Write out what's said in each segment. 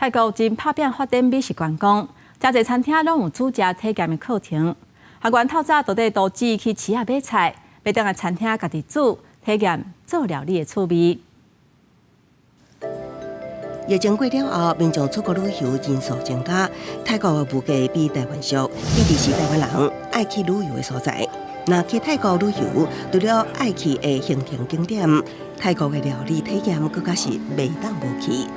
泰国正拍拼发展美食观光，真侪餐厅拢有主食体验的课程。学员透早就得导致去市下买菜，要等下餐厅家己煮，体验做料理的趣味。疫情过了后，民众出国旅游人数增加，泰国的物价比台湾俗，一直是台湾人爱去旅游的所在。那去泰国旅游，除了爱去的行程景点，泰国的料理体验更加是袂当无去。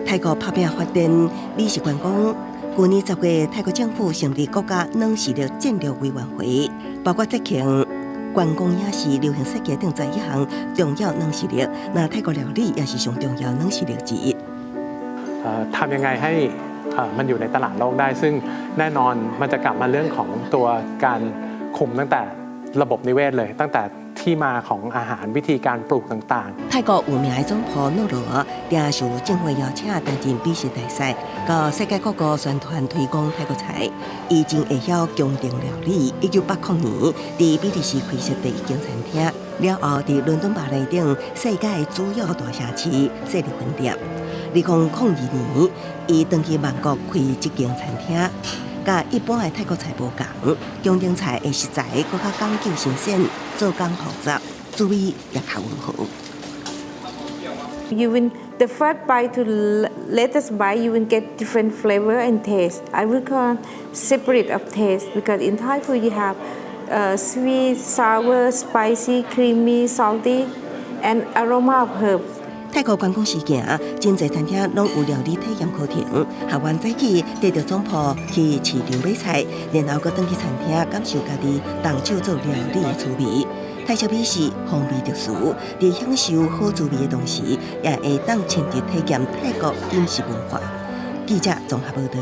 泰国拍拼发展美食观光。去年10月，泰国政府成立国家软实力战略委员会，包括节庆、观光、影视、流行设计等11项重要软实力。那泰國料理也是上重要軟實力之一。ทำยังไงให้มันอยู่ในตลาดโลกได้ซึ่งแน่นอนมันจะกลับมาเรื่องของตัวการคุมตั้งแต่ระบบนิเวศเลยตั้งแต่ที่มาของอาหารวิธีการปลูกต่างๆ泰國有名的總鋪諾羅定受政府邀請擔任美食大賽，到世界各國宣傳推廣泰國菜。伊真會曉宮廷料理。1980年，在比利時開設第一間餐廳，了後在倫敦、巴黎等世界主要大城市設立分店。2002年，伊登去曼谷開一間餐廳。甲一般的泰國菜無共，宮廷菜的食材更加講究新鮮，做工複雜，滋味也較溫和。You will the first bite to latest bite you will get different flavor and taste. I will call separate of taste because in Thai food you have sweet, sour, spicy, creamy, salty, and aroma of herbs. 泰國觀光事件，真濟餐廳攏有料理體驗課程。學員早起得到總鋪去市場買菜，然後佫轉去餐廳感受家己動手做料理的趣味。泰式美食風味特殊，在享受好滋味的同時，也會當親自體驗泰國飲食文化。記者綜合報道。